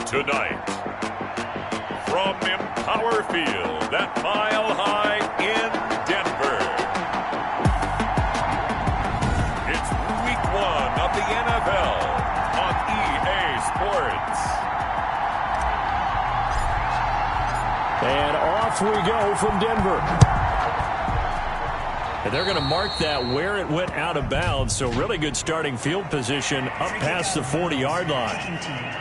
Tonight, from Empower Field at Mile High in Denver, it's Week 1 of the NFL on EA Sports. And off we go from Denver. And they're going to mark that where it went out of bounds, so really good starting field position up past the 40-yard line.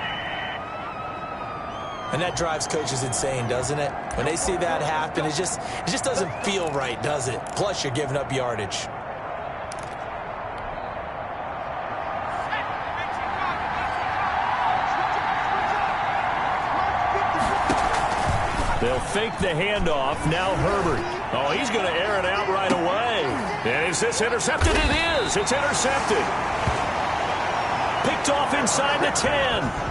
And that drives coaches insane, doesn't it? When they see that happen, it just doesn't feel right, does it? Plus, you're giving up yardage. They'll fake the handoff. Now Herbert. Oh, he's going to air it out right away. And is this intercepted? It is. It's intercepted. Picked off inside the 10.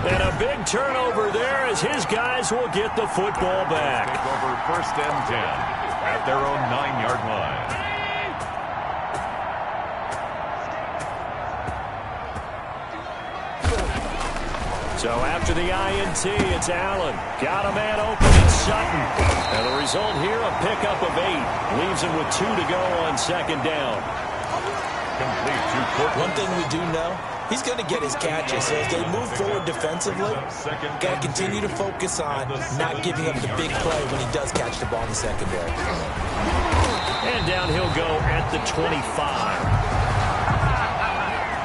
And a big turnover there as his guys will get the football back. Take over 1st and 10 at their own 9-yard line. So after the INT, it's Allen. Got a man open in Sutton. And the result here, a pickup of 8. Leaves him with 2 to go on 2nd down. Complete to Courtland. One thing we do know, he's going to get his catches. So as they move forward defensively, got to continue to focus on not giving up the big play when he does catch the ball in the secondary. And down he'll go at the 25.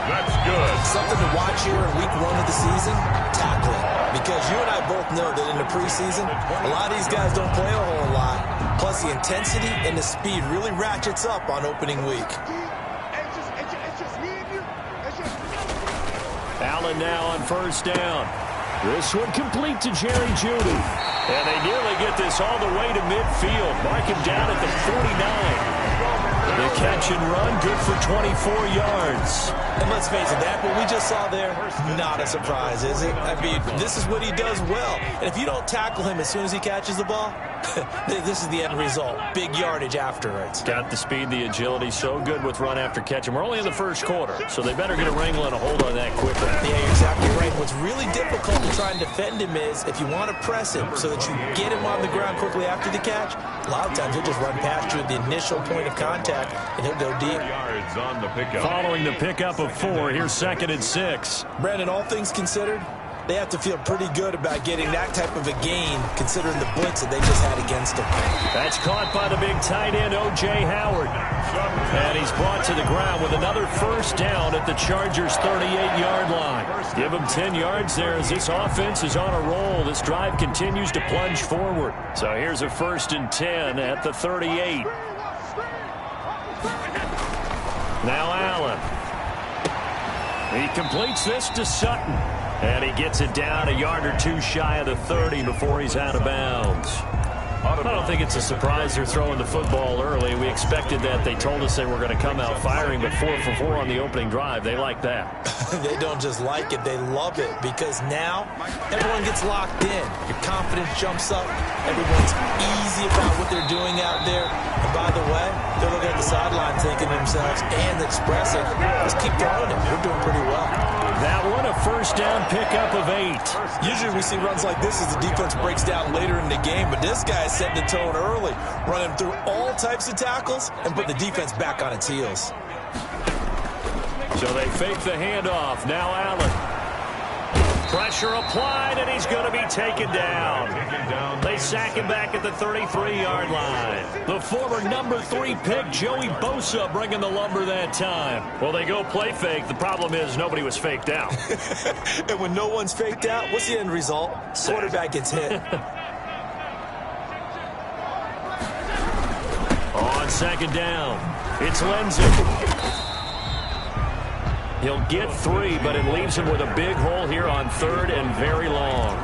That's good. Something to watch here in Week 1 of the season, tackling. Because you and I both know that in the preseason, a lot of these guys don't play a whole lot. Plus, the intensity and the speed really ratchets up on opening week. Allen now on 1st down. This one complete to Jerry Jeudy. And they nearly get this all the way to midfield. Mark him down at the 49. The catch and run, good for 24 yards. And let's face it, that what we just saw there, not a surprise, is it? I mean, this is what he does well. And if you don't tackle him as soon as he catches the ball, this is the end result. Big yardage afterwards. Got the speed, the agility, so good with run after catch. And we're only in the 1st quarter, so they better get a wrangle and a hold on that quickly. Yeah, you're exactly right. What's really difficult to try and defend him is if you want to press him so that you get him on the ground quickly after the catch, a lot of times he'll just run past you at the initial point of contact, and he'll go deep. Yards on the pickup. Following the pickup of 4, here's 2nd and 6. Brandon, all things considered, they have to feel pretty good about getting that type of a gain, considering the blitz that they just had against them. That's caught by the big tight end, O.J. Howard. And he's brought to the ground with another 1st down at the Chargers' 38-yard line. Give him 10 yards there as this offense is on a roll. This drive continues to plunge forward. So here's a 1st and 10 at the 38. Now Allen. He completes this to Sutton. And he gets it down a yard or 2 shy of the 30 before he's out of bounds. I don't think it's a surprise they're throwing the football early. We expected that. They told us they were going to come out firing, but 4 for 4 on the opening drive. They like that. They don't just like it, they love it, because now everyone gets locked in. Your confidence jumps up. Everyone's easy about what they're doing out there. And by the way, they're looking at the sideline thinking to themselves and expressing, let's keep throwing it. We're doing pretty well. That one, a 1st down pickup of 8. Usually we see runs like this as the defense breaks down later in the game, but this guy is setting the tone early, running through all types of tackles and put the defense back on its heels. So they fake the handoff. Now Allen. Pressure applied, and he's going to be taken down. They sack him back at the 33-yard line. The former number 3 pick, Joey Bosa, bringing the lumber that time. Well, they go play fake. The problem is nobody was faked out. And when no one's faked out, what's the end result? Quarterback gets hit. On 2nd down, it's Lindsay. He'll get 3, but it leaves him with a big hole here on 3rd and very long.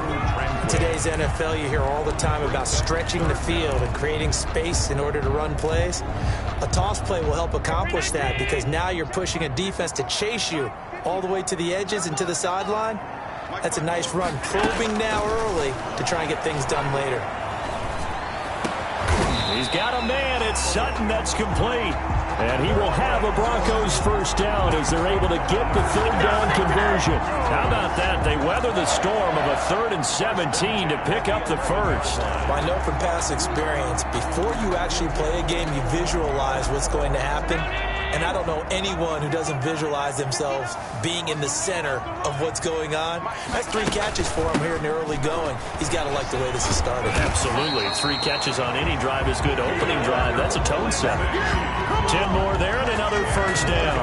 In today's NFL, you hear all the time about stretching the field and creating space in order to run plays. A toss play will help accomplish that because now you're pushing a defense to chase you all the way to the edges and to the sideline. That's a nice run, probing now early to try and get things done later. He's got a man. It's Sutton. That's complete. And he will have a Broncos first down as they're able to get the third down conversion. How about that? They weather the storm of a 3rd and 17 to pick up the first. I know from past experience, before you actually play a game, you visualize what's going to happen. And I don't know anyone who doesn't visualize themselves being in the center of what's going on. That's 3 catches for him here in the early going. He's got to like the way this is started. Absolutely. 3 catches on any drive is good. Opening drive, that's a tone setter. 10 more there and another first down.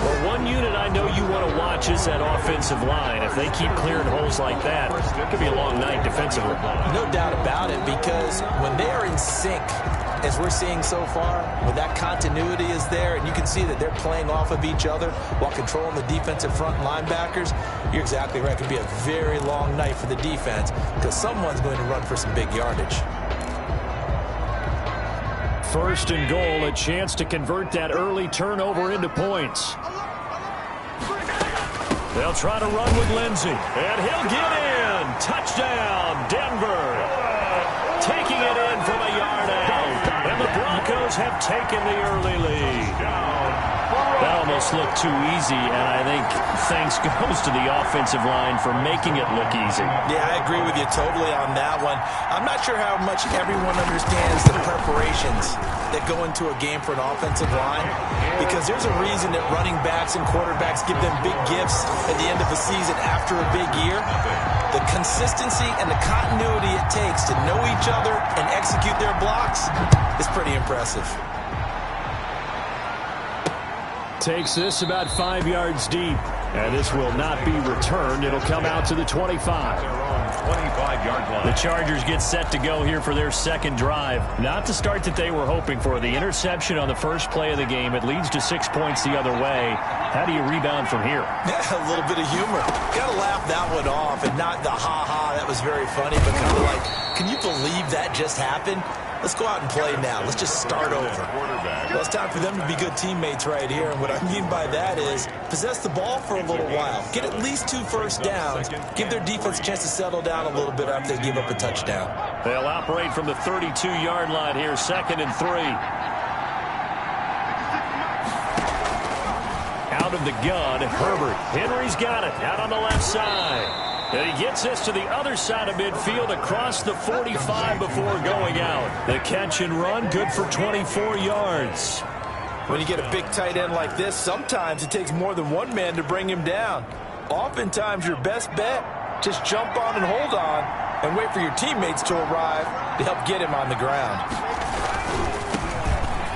Well, one unit I know you want to watch is that offensive line. If they keep clearing holes like that, it could be a long night defensively. No doubt about it, because when they are in sync, as we're seeing so far, when that continuity is there, and you can see that they're playing off of each other while controlling the defensive front linebackers, you're exactly right. It could be a very long night for the defense because someone's going to run for some big yardage. First and goal, a chance to convert that early turnover into points. They'll try to run with Lindsey, and he'll get in. Touchdown, Denver. Taking it in from a yard out. And the Broncos have taken the early lead. That almost looked too easy, and I think thanks goes to the offensive line for making it look easy. Yeah, I agree with you totally on that one. I'm not sure how much everyone understands the preparations that go into a game for an offensive line, because there's a reason that running backs and quarterbacks give them big gifts at the end of the season after a big year. The consistency and the continuity it takes to know each other and execute their blocks is pretty impressive. Takes this about 5 yards deep, and this will not be returned. It'll come out to the 25. 25-yard line. The Chargers get set to go here for their second drive. Not the start that they were hoping for. The interception on the first play of the game. It leads to 6 points the other way. How do you rebound from here? Yeah, a little bit of humor. Got to laugh that one off, and not the ha-ha, that was very funny, but kind of like, can you believe that just happened? Let's go out and play now. Let's just start over. Well, it's time for them to be good teammates right here. And what I mean by that is possess the ball for a little while. Get at least 2 first downs. Give their defense a chance to settle down a little bit after they give up a touchdown. They'll operate from the 32-yard line here, 2nd and 3. Out of the gun, Herbert. Henry's got it out on the left side. And he gets this to the other side of midfield across the 45 before going out. The catch and run, good for 24 yards. When you get a big tight end like this, sometimes it takes more than one man to bring him down. Oftentimes, your best bet, just jump on and hold on and wait for your teammates to arrive to help get him on the ground.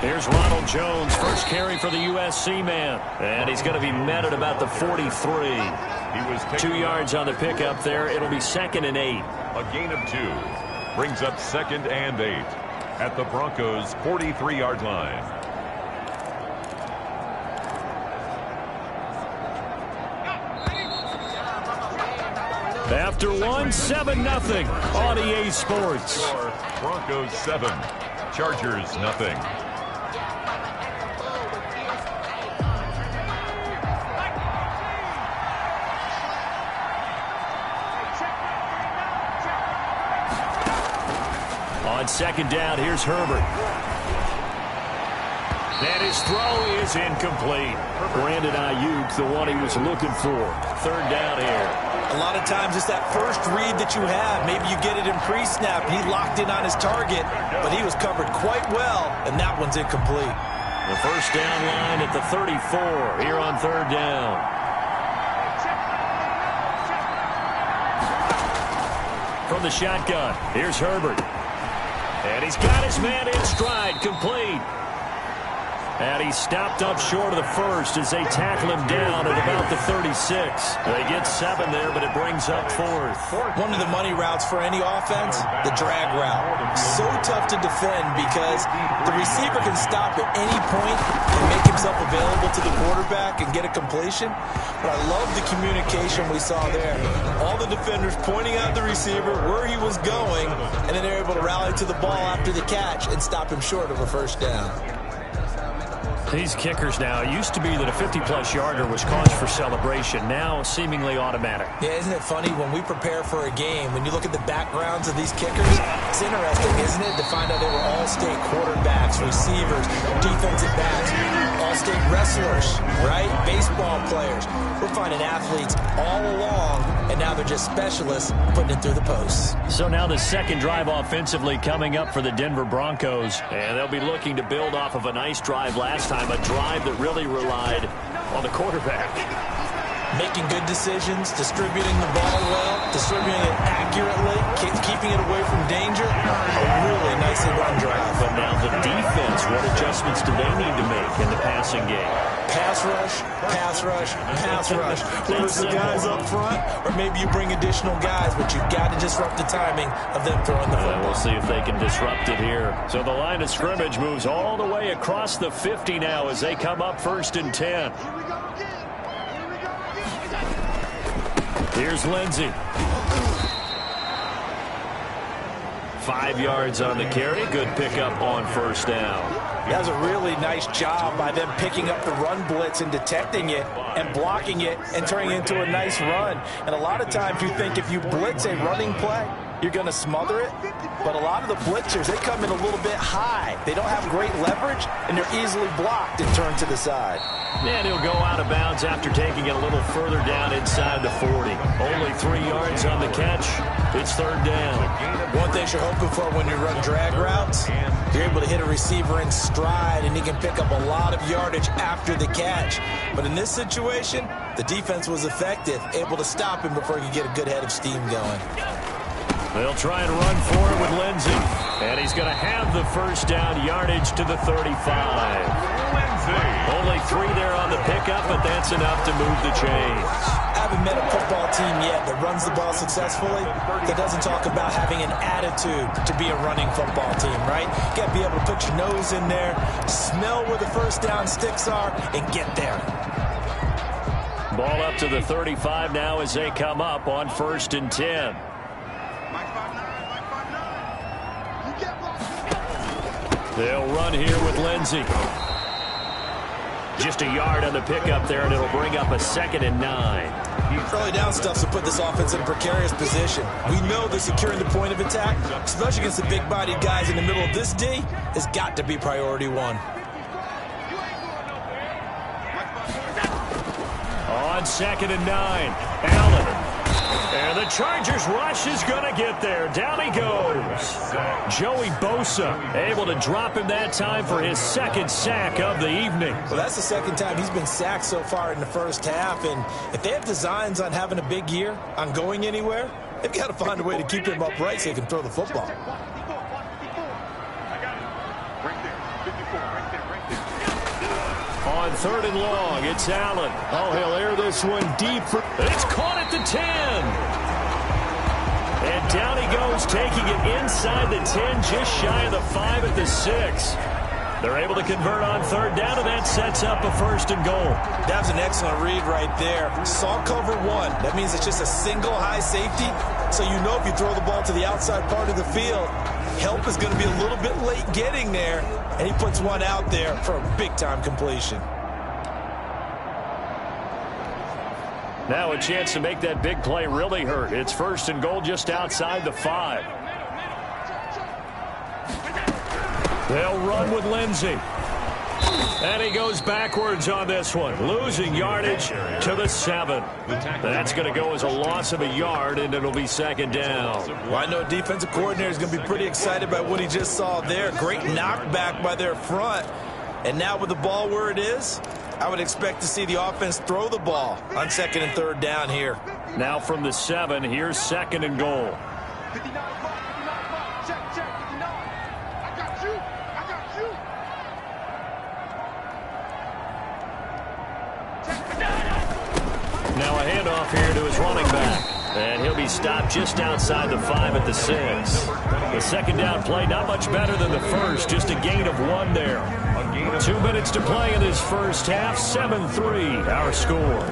Here's Ronald Jones, first carry for the USC man. And he's going to be met at about the 43. He was 2 yards on the pickup there. It'll be 2nd and 8. A gain of 2. Brings up 2nd and 8 at the Broncos' 43-yard line. After one, 7-0 on EA Sports. Broncos 7, Chargers nothing. On 2nd down, here's Herbert. And his throw is incomplete. Brandon Ayuk, the one he was looking for. 3rd down here. A lot of times it's that first read that you have. Maybe you get it in pre-snap. He locked in on his target, but he was covered quite well, and that one's incomplete. The first down line at the 34 here on 3rd down. From the shotgun, here's Herbert. And he's got his man in stride, complete. And he stopped up short of the first as they tackle him down at about the 36. They get 7 there, but it brings up 4th. One of the money routes for any offense, the drag route. So tough to defend because the receiver can stop at any point and make himself available to the quarterback and get a completion. But I love the communication we saw there. All the defenders pointing out the receiver, where he was going, and then they're able to rally to the ball after the catch and stop him short of a first down. These kickers now, it used to be that a 50-plus yarder was cause for celebration. Now, seemingly automatic. Yeah, isn't it funny when we prepare for a game, when you look at the backgrounds of these kickers, it's interesting, isn't it, to find out they were all-state quarterbacks, receivers, defensive backs, all-state wrestlers, right? Baseball players. We're finding athletes all along, and now they're just specialists putting it through the posts. So now the second drive offensively coming up for the Denver Broncos, and they'll be looking to build off of a nice drive last time, a drive that really relied on the quarterback. Making good decisions, distributing the ball well, distributing it accurately, keeping it away from danger. A really nicely run drive. But now the defense, what adjustments do they need to make in the passing game? Pass rush, pass rush, pass rush. Whether it's the guys up front, or maybe you bring additional guys, but you've got to disrupt the timing of them throwing the football. We'll see if they can disrupt it here. So the line of scrimmage moves all the way across the 50 now as they come up 1st and 10. Here's Lindsey. 5 yards on the carry. Good pickup on 1st down. That was a really nice job by them picking up the run blitz and detecting it and blocking it and turning it into a nice run. And a lot of times you think if you blitz a running play, you're going to smother it. But a lot of the blitzers, they come in a little bit high. They don't have great leverage, and they're easily blocked and turned to the side. And he'll go out of bounds after taking it a little further down inside the 40. Only 3 yards on the catch. It's 3rd down. One thing you're hoping for when you run drag routes, you're able to hit a receiver in stride, and he can pick up a lot of yardage after the catch. But in this situation, the defense was effective, able to stop him before he could get a good head of steam going. They'll try and run for it with Lindsey. And he's going to have the 1st down yardage to the 35. Only 3 there on the pickup, but that's enough to move the chains. I haven't met a football team yet that runs the ball successfully that doesn't talk about having an attitude to be a running football team, right? You got to be able to put your nose in there, smell where the 1st down sticks are, and get there. Ball up to the 35 now as they come up on 1st and 10. They'll run here with Lindsey. Just a yard on the pickup there, and it'll bring up a 2nd and 9. Early down stuff to put this offense in a precarious position. We know that securing the point of attack, especially against the big-bodied guys in the middle of this D, has got to be priority 1. On 2nd and 9, Allen. And the Chargers rush is going to get there. Down he goes. Joey Bosa able to drop him that time for his 2nd sack of the evening. Well, that's the 2nd time he's been sacked so far in the 1st half. And if they have designs on having a big year, on going anywhere, they've got to find a way to keep him upright so he can throw the football. On 3rd and long, it's Allen. Oh, he'll air this one deep. It's caught at the 10. And down he goes, taking it inside the 10, just shy of the 5 at the 6. They're able to convert on 3rd down, and that sets up a 1st and goal. That was an excellent read right there. Saw cover 1. That means it's just a single high safety. So you know if you throw the ball to the outside part of the field, help is going to be a little bit late getting there. And he puts one out there for a big-time completion. Now a chance to make that big play really hurt. It's 1st and goal just outside the 5. They'll run with Lindsey. And he goes backwards on this one, losing yardage to the 7. That's going to go as a loss of a yard, and it'll be 2nd down. Well, I know a defensive coordinator is going to be pretty excited by what he just saw there. Great knockback by their front. And now with the ball where it is, I would expect to see the offense throw the ball on 2nd and 3rd down here. Now from the 7, here's 2nd and goal. Now a handoff here to his running back. And he'll be stopped just outside the 5 at the 6. The 2nd down play, not much better than the 1st, just a gain of 1 there. 2 minutes to play in this 1st half, 7-3 our score.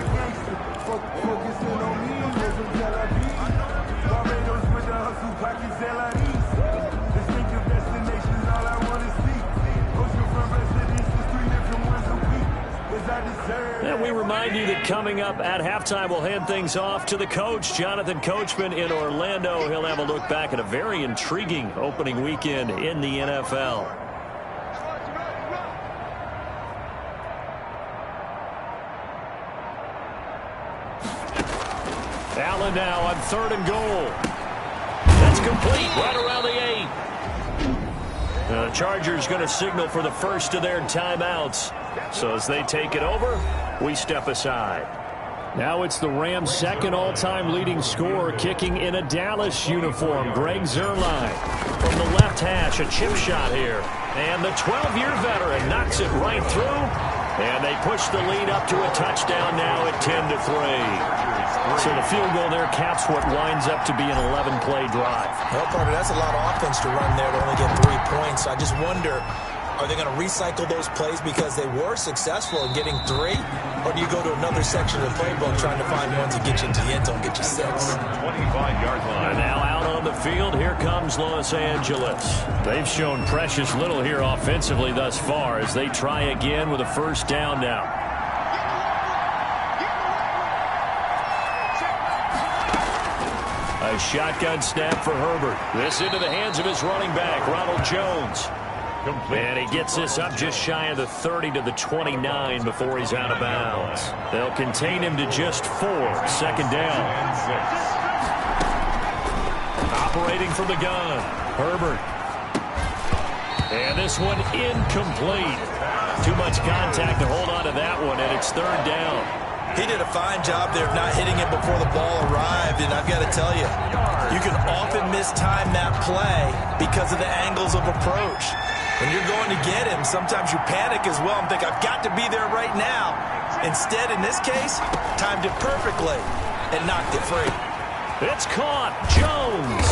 And we remind you that coming up at halftime, we'll hand things off to the coach, Jonathan Coachman in Orlando. He'll have a look back at a very intriguing opening weekend in the NFL. Allen now on 3rd and goal. That's complete right around the 8. The Chargers going to signal for the first of their timeouts. So as they take it over, we step aside. Now it's the Rams' second all-time leading scorer kicking in a Dallas uniform, Greg Zuerlein. From the left hash, a chip shot here. And the 12-year veteran knocks it right through. And they push the lead up to a touchdown now at 10-3. So the field goal there caps what winds up to be an 11-play drive. Well, partner, that's a lot of offense to run there to only get 3 points. I just wonder, are they going to recycle those plays because they were successful in getting 3? Or do you go to another section of the playbook trying to find ones that get you into the end zone, get you 6? 25-yard line. And now out on the field, here comes Los Angeles. They've shown precious little here offensively thus far as they try again with a first down now. A shotgun snap for Herbert. This into the hands of his running back, Ronald Jones. And he gets this up just shy of the 30 to the 29 before he's out of bounds. They'll contain him to just 4. Second down. Operating from the gun, Herbert. And this one incomplete. Too much contact to hold on to that one, and it's 3rd down. He did a fine job there of not hitting it before the ball arrived, and I've got to tell you, you can often mistime that play because of the angles of approach. When you're going to get him, sometimes you panic as well and think, I've got to be there right now. Instead, in this case, timed it perfectly and knocked it free. It's caught. Jones.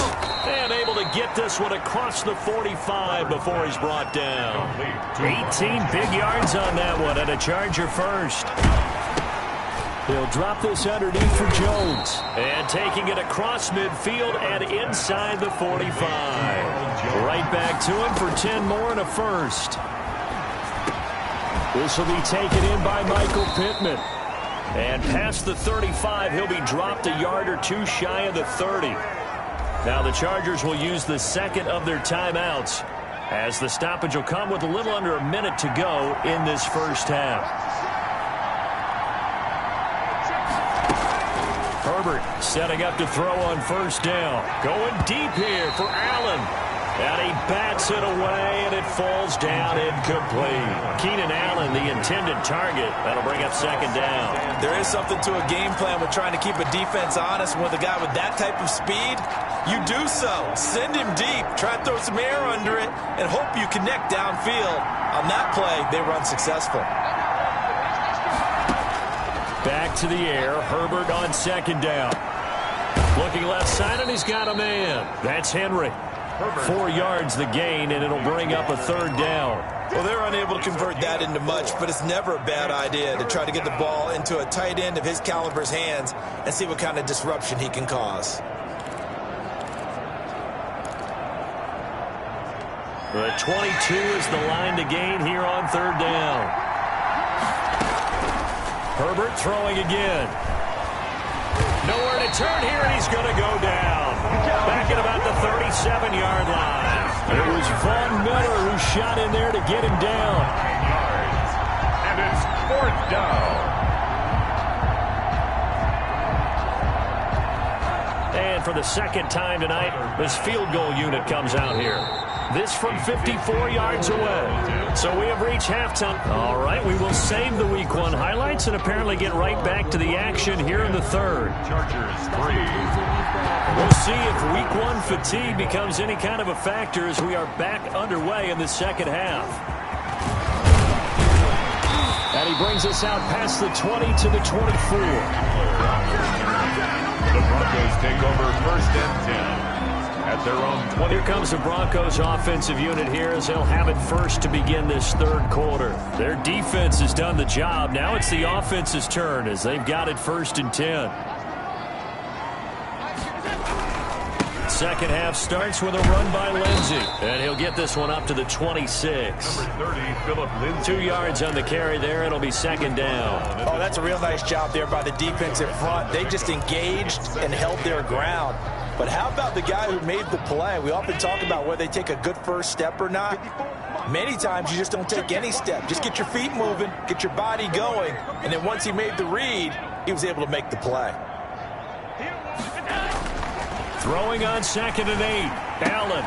And able to get this one across the 45 before he's brought down. 18 big yards on that one, and a Charger first. He'll drop this underneath for Jones. And taking it across midfield and inside the 45. Right back to him for 10 more and a first. This will be taken in by Michael Pittman. And past the 35, he'll be dropped a yard or 2 shy of the 30. Now the Chargers will use the second of their timeouts as the stoppage will come with a little under a minute to go in this first half. Herbert setting up to throw on first down. Going deep here for Allen. And he bats it away, and it falls down incomplete. Keenan Allen, the intended target. That'll bring up second down. There is something to a game plan with trying to keep a defense honest. With a guy with that type of speed, you do so. Send him deep. Try to throw some air under it, and hope you connect downfield. On that play, they run successful. Back to the air. Herbert on second down. Looking left side, and he's got a man. That's Henry. 4 yards the gain, and it'll bring up a 3rd down. Well, they're unable to convert that into much, but it's never a bad idea to try to get the ball into a tight end of his caliber's hands and see what kind of disruption he can cause. The 22 is the line to gain here on 3rd down. Herbert throwing again. Nowhere to turn here, and he's going to go down. Back at about the 37-yard line. It was Von Miller who shot in there to get him down. 9 yards. And it's 4th down. And for the second time tonight, this field goal unit comes out here. This from 54 yards away. So we have reached halftime. All right, we will save the Week 1 highlights and apparently get right back to the action here in the 3rd. Chargers 3. We'll see if Week 1 fatigue becomes any kind of a factor as we are back underway in the second half. And he brings us out past the 20 to the 24. The Broncos take over 1st and 10. At their own 20. Here comes the Broncos offensive unit here as they'll have it first to begin this 3rd quarter. Their defense has done the job. Now it's the offense's turn as they've got it 1st and 10. Second half starts with a run by Lindsey. And he'll get this one up to the 26. Number 30, Philip Lindsay. 2 yards on the carry there. It'll be second down. Oh, that's a real nice job there by the defensive front. They just engaged and held their ground. But how about the guy who made the play? We often talk about whether they take a good first step or not. Many times you just don't take any step. Just get your feet moving, get your body going, and then once he made the read, he was able to make the play. Throwing on 2nd and 8. Allen.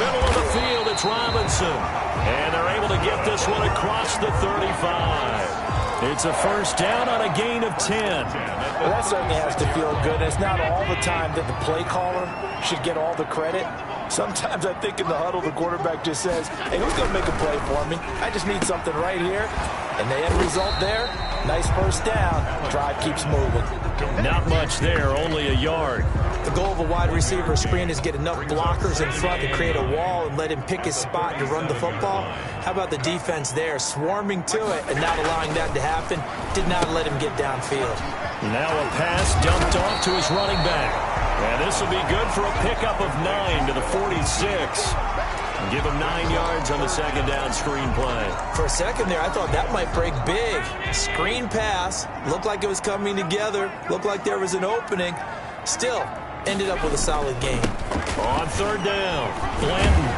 Middle of the field, it's Robinson. And they're able to get this one across the 35. It's a first down on a gain of 10. Well, that certainly has to feel good. It's not all the time that the play caller should get all the credit. Sometimes I think in the huddle, the quarterback just says, hey, who's going to make a play for me? I just need something right here. And the end result there, nice first down. Drive keeps moving. Not much there, only a yard. The goal of a wide receiver screen is get enough blockers in front to create a wall and let him pick his spot to run the football. How about the defense there, swarming to it and not allowing that to happen? Did not let him get downfield. Now a pass dumped off to his running back. And this will be good for a pickup of 9 to the 46. Give him 9 yards on the second down screen play. For a second there, I thought that might break big. Screen pass. Looked like it was coming together. Looked like there was an opening. Still, ended up with a solid game. On third down, Glenton.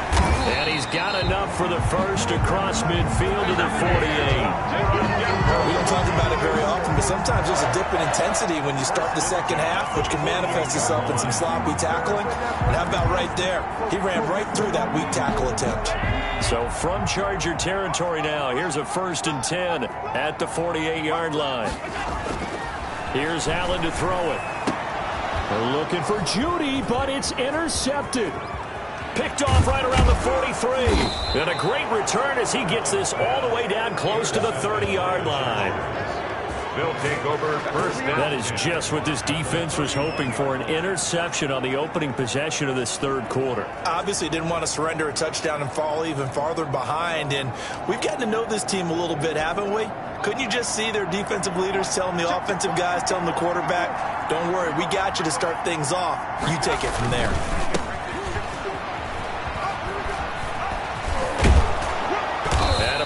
And he's got enough for the first across midfield to the 48. We don't talk about it very often, but sometimes there's a dip in intensity when you start the second half, which can manifest itself in some sloppy tackling. And how about right there? He ran right through that weak tackle attempt. So from Charger territory now, here's a 1st and 10 at the 48-yard line. Here's Allen to throw it. They're looking for Judy, but it's intercepted. Picked off right around the 43. And a great return as he gets this all the way down close to the 30-yard line. They'll take over first down. That is just what this defense was hoping for, an interception on the opening possession of this third quarter. Obviously didn't want to surrender a touchdown and fall even farther behind. And we've gotten to know this team a little bit, haven't we? Couldn't you just see their defensive leaders telling the offensive guys, telling the quarterback, don't worry, we got you to start things off. You take it from there.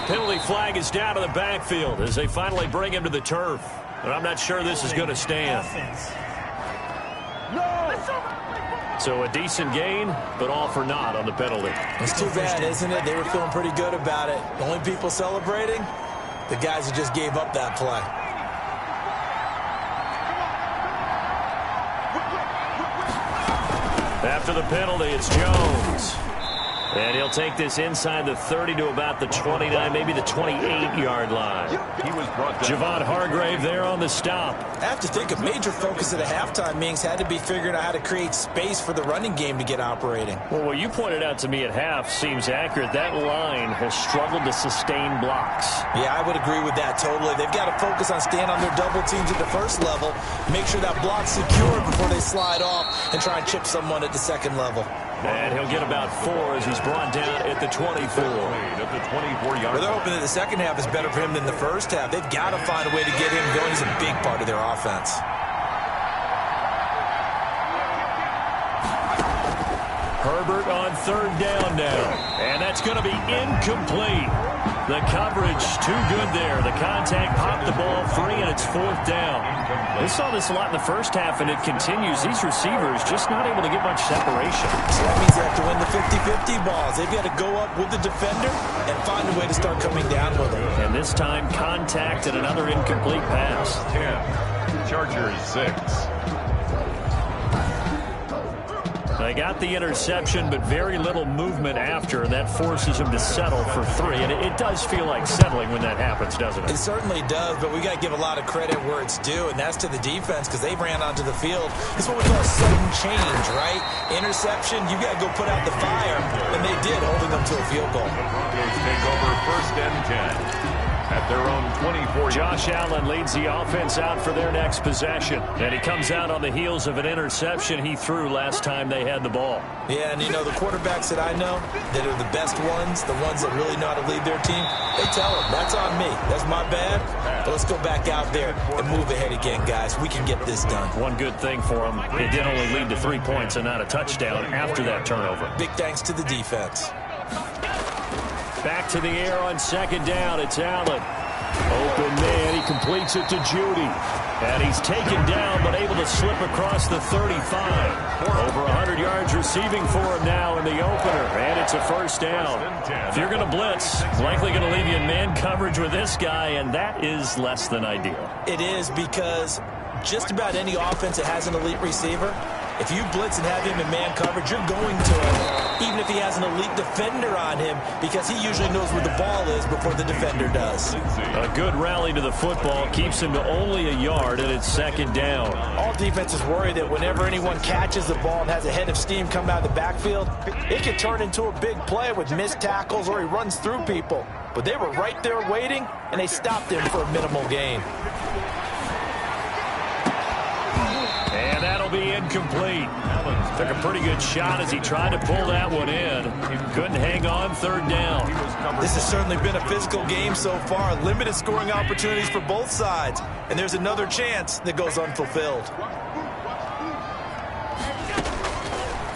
Penalty flag is down to the backfield as they finally bring him to the turf. But I'm not sure this is going to stand. So a decent gain, but all for naught on the penalty. It's too bad, isn't it? They were feeling pretty good about it. The only people celebrating, the guys who just gave up that play. After the penalty, it's Jones. And he'll take this inside the 30 to about the 29, maybe the 28-yard line. He was brought down. Javon Hargrave there on the stop. I have to think a major focus at a halftime meetings had to be figuring out how to create space for the running game to get operating. Well, what you pointed out to me at half seems accurate. That line has struggled to sustain blocks. Yeah, I would agree with that totally. They've got to focus on staying on their double teams at the first level, make sure that block's secure before they slide off and try and chip someone at the second level. And he'll get about 4 as he's brought down at the 24. At the 24-yard Well, they're hoping that the second half is better for him than the first half. They've got to find a way to get him going. He's a big part of their offense. Herbert on third down now. And that's going to be incomplete. The coverage too good there. The contact popped the ball free, and it's 4th down. We saw this a lot in the first half, and it continues. These receivers just not able to get much separation. So that means they have to win the 50-50 balls. They've got to go up with the defender and find a way to start coming down with them. And this time, contact and another incomplete pass. 10. Chargers 6. They got the interception, but very little movement after, and that forces him to settle for 3. And it does feel like settling when that happens, doesn't it? It certainly does, but we got to give a lot of credit where it's due, and that's to the defense because they ran onto the field. It's what we call a sudden change, right? Interception, you got to go put out the fire, and they did, holding them to a field goal. The Broncos take over first and 10. at their own 24. Josh Allen leads the offense out for their next possession. And he comes out on the heels of an interception he threw last time they had the ball. Yeah, and you know, the quarterbacks that I know that are the best ones, the ones that really know how to lead their team, they tell them, that's on me. That's my bad. But let's go back out there and move ahead again, guys. We can get this done. One good thing for him, it did only lead to 3 points and not a touchdown after that turnover. Big thanks to the defense. Back to the air on second down. It's Allen. Open man. He completes it to Judy. And he's taken down but able to slip across the 35. Over 100 yards receiving for him now in the opener. And it's a first down. If you're going to blitz, likely going to leave you in man coverage with this guy, and that is less than ideal. It is, because just about any offense that has an elite receiver, if you blitz and have him in man coverage, you're going to him, even if he has an elite defender on him, because he usually knows where the ball is before the defender does. A good rally to the football keeps him to only a yard, and it's second down. All defenses worry that whenever anyone catches the ball and has a head of steam come out of the backfield, it can turn into a big play with missed tackles or he runs through people. But they were right there waiting, and they stopped him for a minimal gain. And that'll be incomplete. Took a pretty good shot as he tried to pull that one in. Couldn't hang on third down. This has certainly been a physical game so far. Limited scoring opportunities for both sides. And there's another chance that goes unfulfilled.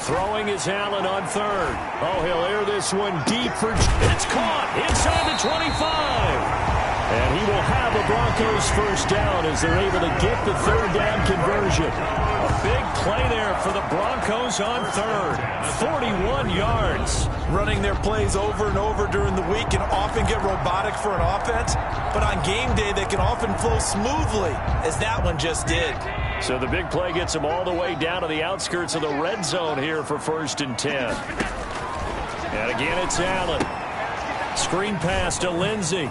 Throwing is Allen on third. Oh, he'll air this one deep for... It's caught inside the 25. And he will have a Broncos first down as they're able to get the third down conversion. A big play there for the Broncos on third. 41 yards. Running their plays over and over during the week can often get robotic for an offense, but on game day they can often flow smoothly, as that one just did. So the big play gets him all the way down to the outskirts of the red zone here for 1st and 10. And again, it's Allen. Screen pass to Lindsey.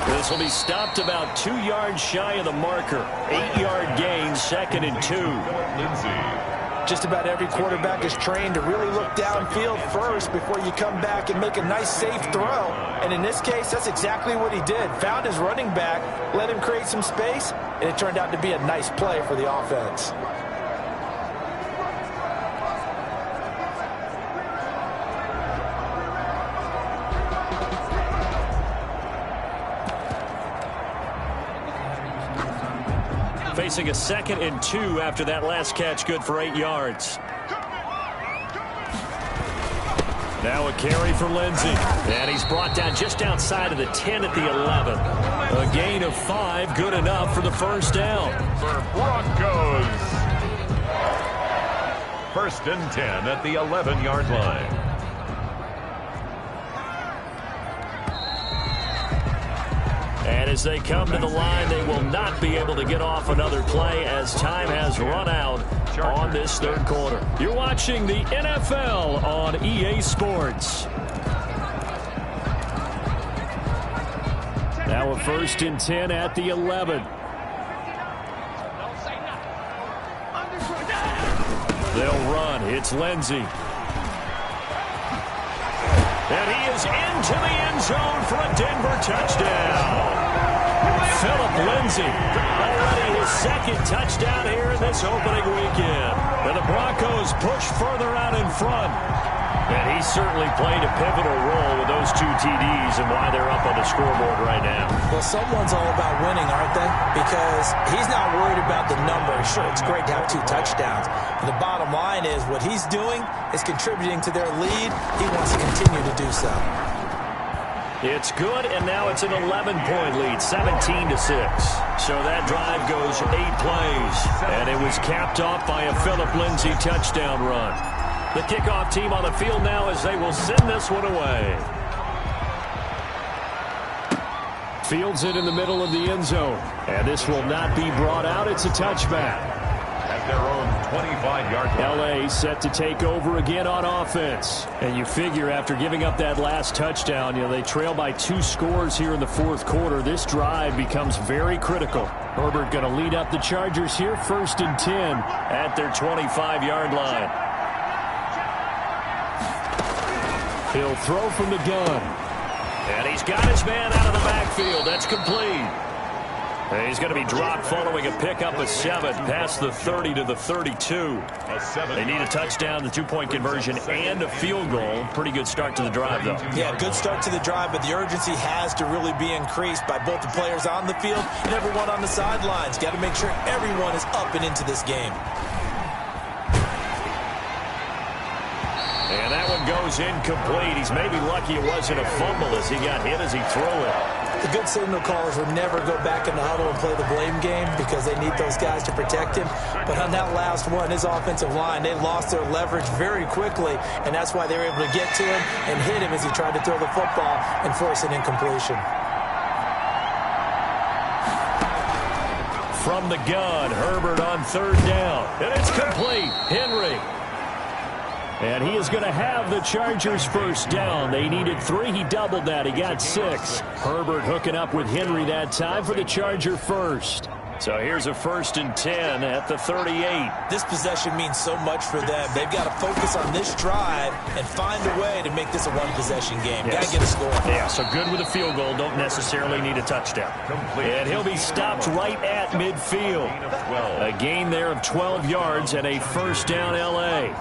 This will be stopped about 2 yards shy of the marker. 8-yard gain, 2nd and 2. Just about every quarterback is trained to really look downfield first before you come back and make a nice, safe throw. And in this case, that's exactly what he did. Found his running back, let him create some space, and it turned out to be a nice play for the offense. Facing a 2nd and 2 after that last catch, good for 8 yards. Now a carry for Lindsey. And he's brought down just outside of the 10 at the 11. A gain of 5, good enough for the first down. For Broncos. 1st and 10 at the 11-yard line. And as they come to the line, they will not be able to get off another play as time has run out on this third quarter. You're watching the NFL on EA Sports. Now a 1st and 10 at the 11. They'll run. It's Lindsey. And he is into the end zone for a Denver touchdown. Philip Lindsey, already his 2nd touchdown here in this opening weekend. And the Broncos push further out in front. And he certainly played a pivotal role with those 2 TDs and why they're up on the scoreboard right now. Well, someone's all about winning, aren't they? Because he's not worried about the number. Sure, it's great to have 2 touchdowns. But the bottom line is what he's doing is contributing to their lead. He wants to continue to do so. It's good, and now it's an 11-point lead, 17-6. So that drive goes 8 plays, and it was capped off by a Philip Lindsey touchdown run. The kickoff team on the field now as they will send this one away. Fields it in the middle of the end zone, and this will not be brought out. It's a touchback. At their own 25-yard line. LA set to take over again on offense. And you figure after giving up that last touchdown, they trail by 2 scores here in the 4th quarter. This drive becomes very critical. Herbert going to lead up the Chargers here, 1st and 10 at their 25-yard line. He'll throw from the gun. And he's got his man out of the backfield. That's complete. And he's going to be dropped following a pickup of 7 past the 30 to the 32. They need a touchdown, the 2-point conversion, and a field goal. Pretty good start to the drive, though. Yeah, good start to the drive, but the urgency has to really be increased by both the players on the field and everyone on the sidelines. Got to make sure everyone is up and into this game. And that one goes incomplete. He's maybe lucky it wasn't a fumble as he got hit as he threw it. The good signal callers would never go back in the huddle and play the blame game because they need those guys to protect him. But on that last one, his offensive line, they lost their leverage very quickly, and that's why they were able to get to him and hit him as he tried to throw the football and force an incompletion. From the gun, Herbert on 3rd down. And it's complete. Henry. And he is going to have the Chargers first down. They needed 3. He doubled that. He got 6. Herbert hooking up with Henry that time for the Charger first. So here's a 1st and 10 at the 38. This possession means so much for them. They've got to focus on this drive and find a way to make this a one-possession game. Yes. Got to get a score. Yeah, so good with a field goal. Don't necessarily need a touchdown. And he'll be stopped right at midfield. A gain there of 12 yards and a first down L.A.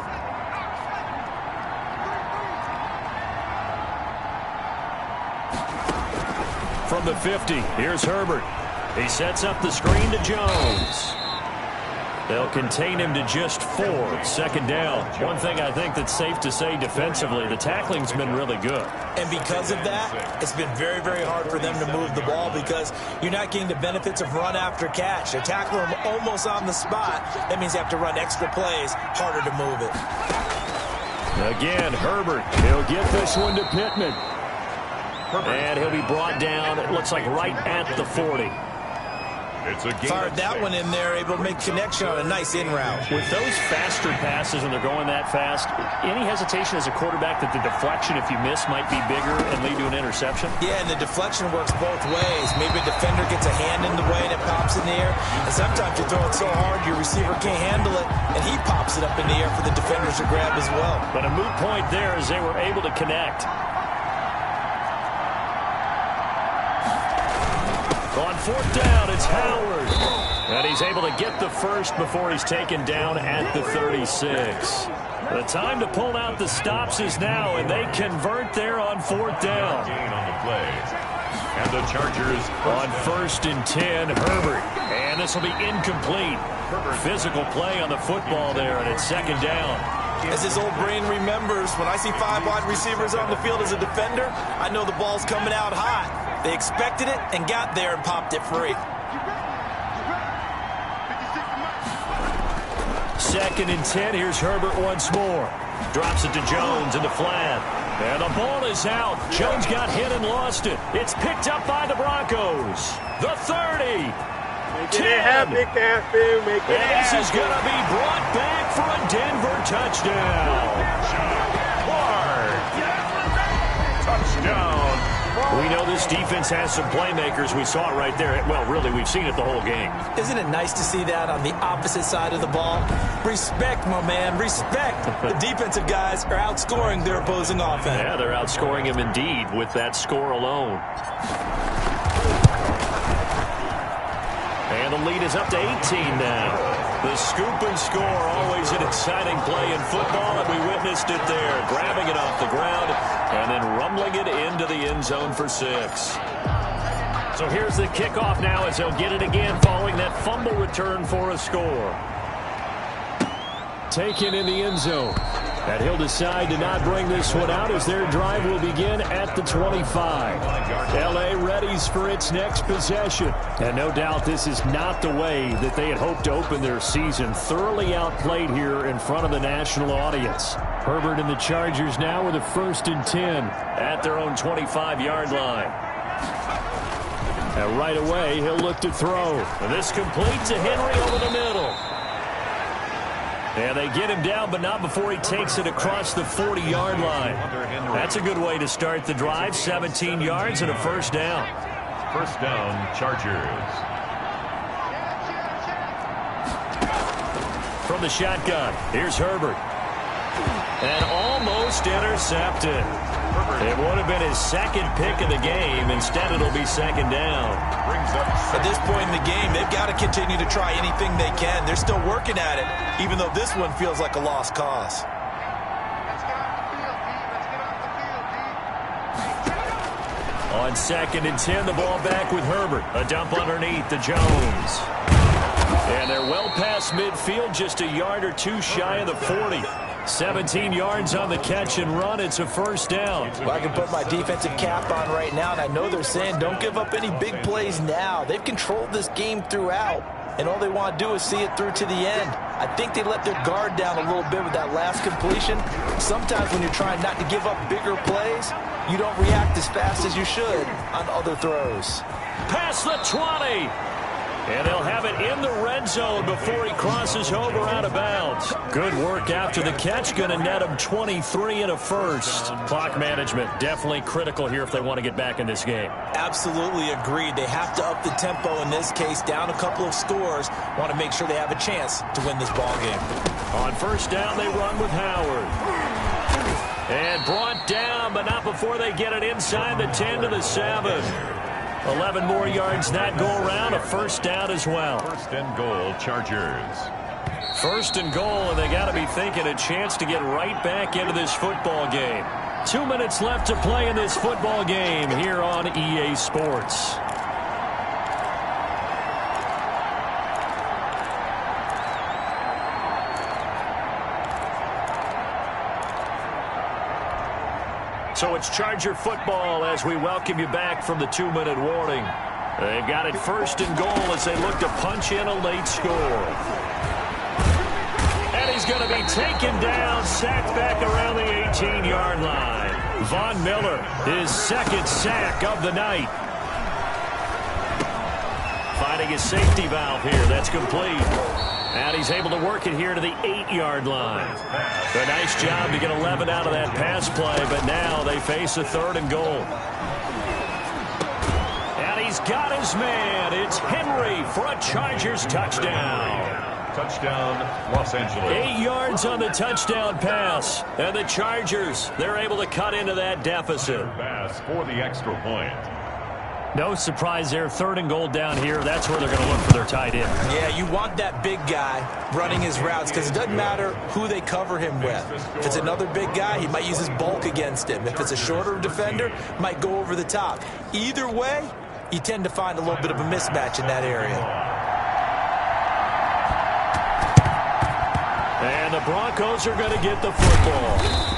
From the 50, here's Herbert. He sets up the screen to Jones. They'll contain him to just 4. 2nd down. One thing I think that's safe to say defensively, the tackling's been really good. And because of that, it's been very, very hard for them to move the ball because you're not getting the benefits of run after catch. They're tackling him almost on the spot. That means they have to run extra plays, harder to move it. Again, Herbert. He'll get this one to Pittman. And he'll be brought down, it looks like right at the 40. Fired that one in there, able to make connection on a nice in route. With those faster passes and they're going that fast, any hesitation as a quarterback that the deflection, if you miss, might be bigger and lead to an interception? Yeah, and the deflection works both ways. Maybe a defender gets a hand in the way and it pops in the air. And sometimes you throw it so hard your receiver can't handle it, and he pops it up in the air for the defenders to grab as well. But a moot point there as they were able to connect. On 4th down, it's Howard. And he's able to get the first before he's taken down at the 36. The time to pull out the stops is now, and they convert there on 4th down. On the play. And the Chargers on 1st and 10, Herbert. And this will be incomplete. Physical play on the football there, and it's 2nd down. As his old brain remembers, when I see 5 wide receivers on the field as a defender, I know the ball's coming out hot. They expected it and got there and popped it free. 2nd and 10. Here's Herbert once more. Drops it to Jones in the flat. And the ball is out. Jones got hit and lost it. It's picked up by the Broncos. The 30. 10. Make it And this is going to be brought back for a Denver touchdown. touchdown. We know this defense has some playmakers. We saw it right there. Well, really, we've seen it the whole game. Isn't it nice to see that on the opposite side of the ball? Respect, my man, respect. The defensive guys are outscoring their opposing offense. Yeah, they're outscoring him indeed with that score alone. And the lead is up to 18 now. The scoop and score, always an exciting play in football, and we witnessed it there. Grabbing it off the ground and then rumbling it into the end zone for 6. So here's the kickoff now as they'll get it again following that fumble return for a score. Taken in the end zone. And he'll decide to not bring this one out as their drive will begin at the 25. L.A. readies for its next possession. And no doubt this is not the way that they had hoped to open their season. Thoroughly outplayed here in front of the national audience. Herbert and the Chargers now with a 1st and 10 at their own 25-yard line. And right away, he'll look to throw. And this complete to Henry over the middle. And they get him down, but not before he takes it across the 40-yard line. That's a good way to start the drive. 17 yards and a 1st down. 1st down, Chargers. From the shotgun, here's Herbert. And almost intercepted. It would have been his second pick of the game. Instead, it'll be second down. At this point in the game, they've got to continue to try anything they can. They're still working at it, even though this one feels like a lost cause. On 2nd and 10, the ball back with Herbert. A dump underneath to Jones. And they're well past midfield, just a yard or two shy of the 40. 17 yards on the catch and run. It's a first down. Well, I can put my defensive cap on right now, and I know they're saying don't give up any big plays now. They've controlled this game throughout, and all they want to do is see it through to the end. I think they let their guard down a little bit with that last completion. Sometimes when you're trying not to give up bigger plays, you don't react as fast as you should on other throws. Past the 20. And they'll have it in the red zone before he crosses over out of bounds. Good work after the catch. Going to net him 23 and a first. Clock management definitely critical here if they want to get back in this game. Absolutely agreed. They have to up the tempo in this case. Down a couple of scores. Want to make sure they have a chance to win this ball game. On first down, they run with Howard. And brought down, but not before they get it inside the 10 to the 7. 11 more yards that go around. A first down as well. First and goal, Chargers. First and goal, and they got to be thinking a chance to get right back into this football game. 2 minutes left to play in this football game here on EA Sports. So it's Charger football as we welcome you back from the 2-minute warning. They've got it first and goal as they look to punch in a late score. And he's going to be taken down, sacked back around the 18-yard line. Von Miller, his second sack of the night. Finding his safety valve here. That's complete. And he's able to work it here to the 8-yard line. A nice job to get 11 out of that pass play, but now they face a third and goal. And he's got his man. It's Henry for a Chargers touchdown. Touchdown, Los Angeles. 8 yards on the touchdown pass. And the Chargers, they're able to cut into that deficit. Pass for the extra point. No surprise there. Third and goal down here. That's where they're going to look for their tight end. Yeah, you want that big guy running his routes because it doesn't matter who they cover him with. If it's another big guy, he might use his bulk against him. If it's a shorter defender, might go over the top. Either way, you tend to find a little bit of a mismatch in that area. And the Broncos are going to get the football.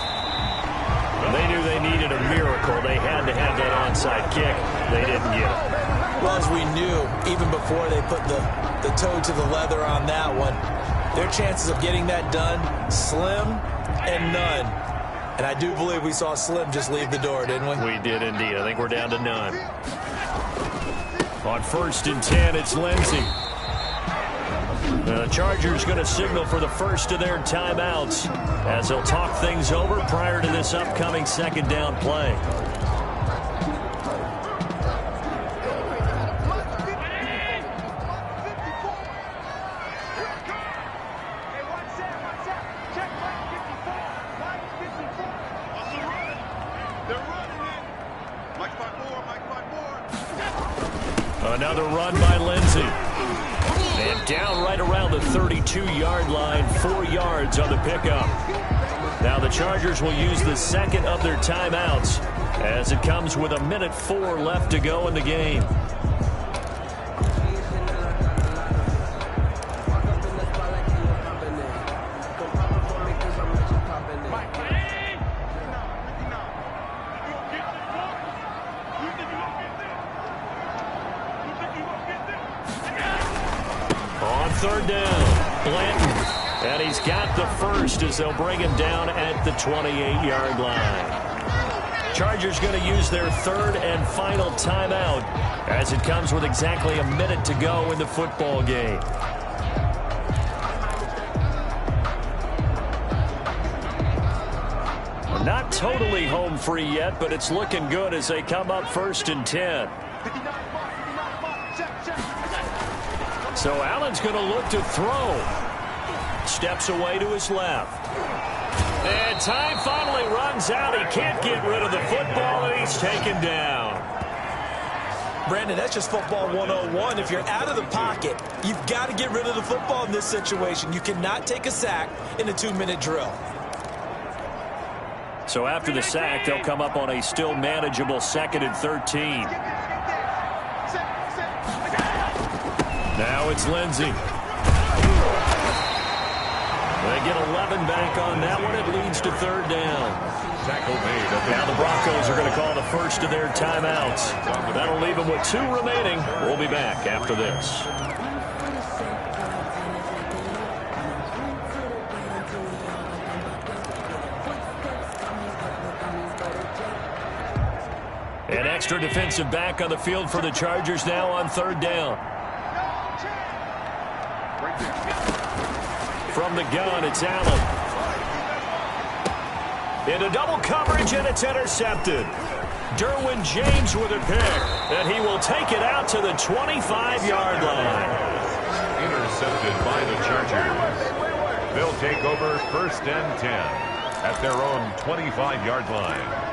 They knew they needed a miracle. They had to have that onside kick. They didn't get it. Well, as we knew, even before they put the toe to the leather on that one, their chances of getting that done, slim and none. And I do believe we saw Slim just leave the door, didn't we? We did indeed. I think we're down to none. On first and 10, it's Lindsey. The Chargers going to signal for the first of their timeouts as they'll talk things over prior to this upcoming second down play. Another run by Lindsey. And down right around the 32-yard line, 4 yards on the pickup. Now the Chargers will use the second of their timeouts as it comes with 1:04 left to go in the game. Third down, Blanton, and he's got the first as they'll bring him down at the 28-yard line. Chargers going to use their third and final timeout as it comes with exactly 1 minute to go in the football game. Not totally home free yet, but it's looking good as they come up first and 10. So Allen's going to look to throw. Steps away to his left. And time finally runs out. He can't get rid of the football, and he's taken down. Brandon, that's just football 101. If you're out of the pocket, you've got to get rid of the football in this situation. You cannot take a sack in a 2-minute drill. So after the sack, they'll come up on a still manageable 2nd and 13. Now it's Lindsey. They get 11 back on that one. It leads to 3rd down. Tackle made. Now the Broncos are going to call the first of their timeouts. That'll leave them with 2 remaining. We'll be back after this. An extra defensive back on the field for the Chargers now on 3rd down. From the gun, it's Allen. Into double coverage, and it's intercepted. Derwin James with a pick, and he will take it out to the 25-yard line. Intercepted by the Chargers. They'll take over 1st and 10 at their own 25-yard line.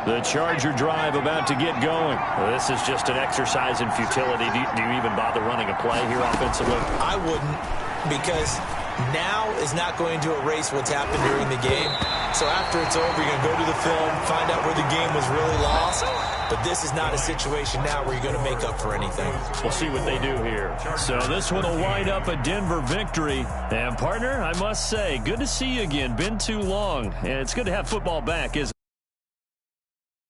The Charger drive about to get going. Well, this is just an exercise in futility. Do you even bother running a play here offensively? I wouldn't, because now is not going to erase what's happened during the game. So after it's over, you're going to go to the film, find out where the game was really lost. But this is not a situation now where you're going to make up for anything. We'll see what they do here. So this one will wind up a Denver victory. And, partner, I must say, good to see you again. Been too long. And it's good to have football back, isn't it?